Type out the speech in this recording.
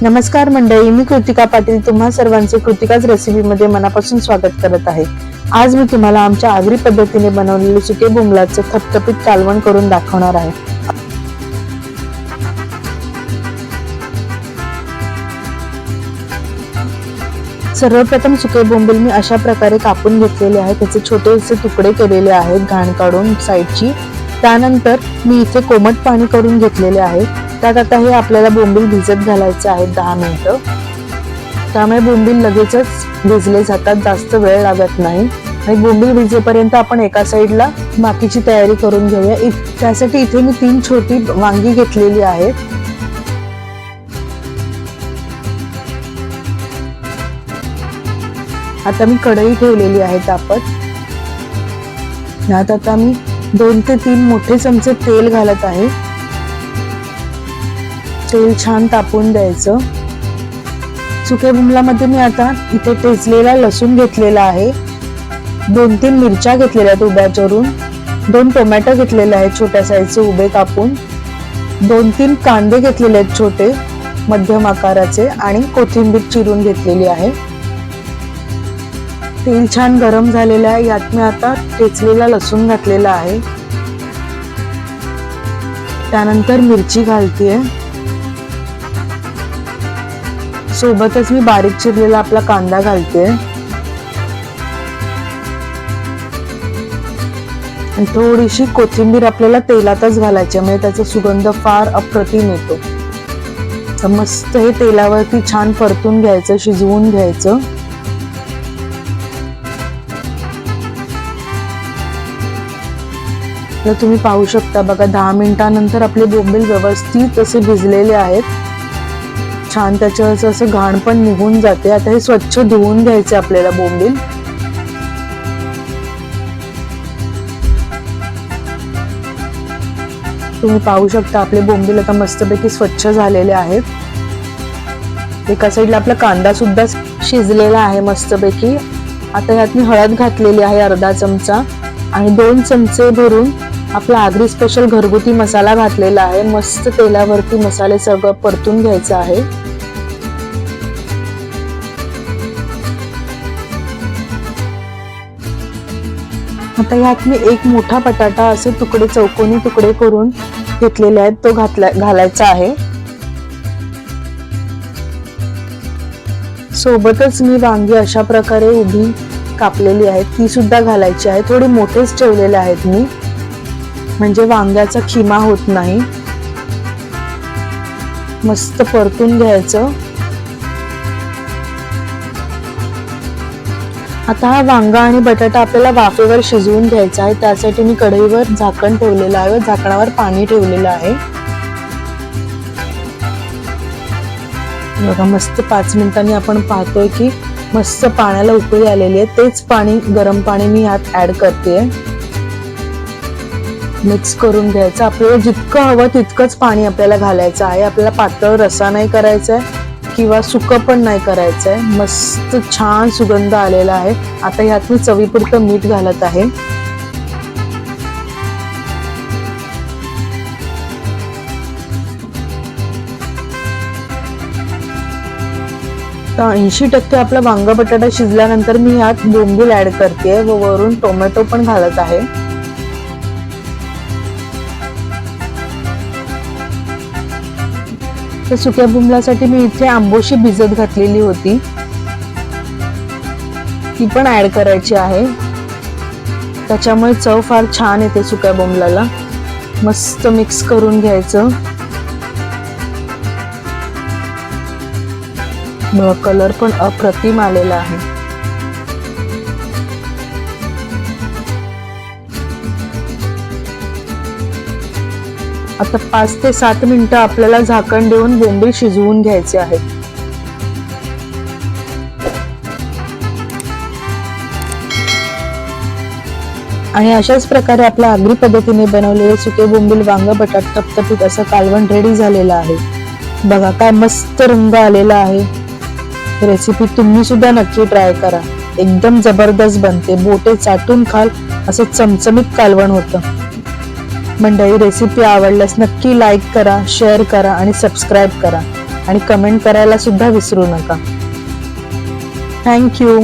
नमस्कार मंडळी, मी कृतिका पाटील तुम्हा सर्वांचे कृतिकाच रेसिपीमध्ये मनापासून स्वागत करत आहे। आज मी तुम्हाला आमच्या आगरी पद्धतीने बनवलेले सुके बोंबलाचे थपथपीत कालवण करून दाखवणार आहे। सर्वप्रथम सुके बोंबील मी अशा प्रकारे कापून घेतलेले आहेत। त्याचे छोटेसे तुकडे केलेले आहेत घाण काढून साईडची। त्यानंतर मी इथे कोमट पाणी करून घेतलेले आहे। त्यात आता हे आपल्याला बोंबील भिजत घालायचे आहेत 10 मिनिटं। त्यामुळे बोंबील लगेचच भिजले जातात, जास्त वेळ लागत नाही। आणि बोंबील भिजेपर्यंत आपण एका साईडला बाकीची तयारी करून घेऊया। त्यासाठी इथे मी 3 छोटी वांगी घेतलेली आहेत। आता मी कढई ठेवलेली आहे तापत। यात आता मी 2 ते 3 मोठे चमचे तेल घालत आहे। तेल छान तापून द्यायचं। सुक्या बोंबलामध्ये मी आता इथे ठेचलेला लसूण घेतलेला आहे, 2-3 मिरच्या घेतलेल्या आहेत उभ्या चिरून, 2 टोमॅटो घेतलेले आहेत छोट्या साईजचे उभे कापून, 2-3 कांदे घेतलेले आहेत छोटे मध्यम आकाराचे आणि कोथिंबीर चिरून घेतलेली आहे। तेल छान गरम झालेलं आहे। यात मी आता ठेचलेला लसूण घातलेला आहे। त्यानंतर मिरची घालतेय, सोबतच मी बारीक चिरलेला आपला कांदा घालते आणि थोडीशी कोथिंबीर आपल्याला तेलातच घालायची, म्हणजे त्याचा सुगंध फार अप्रतिम येतो। तर मस्त हे तेलावरती छान परतून घ्यायचं, शिजवून घ्यायचं। तर तुम्ही पाहू शकता बघा, 10 मिनिटांनंतर आपले बोंबील व्यवस्थित असे भिजलेले आहेत। छान त्याच्यावरचं असं घाण पण निघून जाते। आता हे स्वच्छ धुवून घ्यायचे आपल्याला बोंबील। तुम्ही पाहू शकता आपले बोंबील आता मस्तपैकी स्वच्छ झालेले आहेत। एका साईडला आपला कांदा सुद्धा शिजलेला आहे मस्तपैकी। आता यात मी हळद घातलेली आहे अर्धा चमचा आणि 2 चमचे भरून आपला आगरी स्पेशल घरगुती मसाला घातलेला आहे। मस्त तेलावरती मसाले सगळं परतून घ्यायचं आहे। आता यात मी 1 मोठा बटाटा असे तुकडे चौकोनी तुकडे करून घेतलेले आहेत, तो घालायचा आहे। सोबतच मी वांगी अशा प्रकारे उभी कापलेली आहेत, ती सुद्धा घालायची आहे। थोडी मोठेच ठेवलेले आहेत मी, म्हणजे वांग्याचा खिमा होत नाही। मस्त परतून घ्यायचं। आता हा वांगा आणि बटाटा आपल्याला वाफेवर शिजवून घ्यायचा आहे। त्यासाठी मी कढईवर झाकण ठेवलेलं आहे, झाकणावर पाणी ठेवलेलं आहे। बघा मस्त 5 मिनिटांनी आपण पाहतोय की मस्त पाण्याला उकळी आलेली आहे। तेच पाणी, गरम पाणी मी यात ऍड करते। मिक्स करून घ्यायचं। आपल्याला जितकं हवं तितकंच पाणी आपल्याला घालायचं आहे। आपल्याला पातळ रस्सा नाही करायचा आहे किंवा सुकं पण नाही करायचं आहे। मस्त छान सुगंध आलेला आहे। आता यात मी चवीपुरतं मीठ घालत आहे। तर 80% आपला वांगा बटाटा शिजल्यानंतर मी यात बोंबील ऍड करते व वरून टोमॅटो पण घालत आहे। तर सुक्या बोंबलासाठी मी इथे आंबोशी भिजत घातलेली होती, ती पण ऍड करायची आहे। त्याच्यामुळे चव फार छान येते सुक्या बोंबलाला। मस्त मिक्स करून घ्यायचं। कलर पण अप्रतिम आलेला आहे। आता 5 ते 7 मिनिटं आपल्याला झाकण देऊन बोंबील शिजवून घ्यायचे आहेत। आणि अशाच प्रकारे आपल्या आगरी पद्धतीने बनवलेले सुके बोंबील वांगा बटाटा थपथपीत असं कालवण रेडी झालेलं आहे। बघा काय मस्त रंग आलेला आहे। रेसिपी तुम्ही सुद्धा नक्की ट्राय करा, एकदम जबरदस्त बनते। बोटे चाटून खाल असं चमचमीत कालवण होतं। मंडळी, रेसिपी आवडल्यास नक्की लाईक करा, शेअर करा आणि सबस्क्राईब करा। आणि कमेंट करायला सुद्धा विसरू नका. थँक्यू.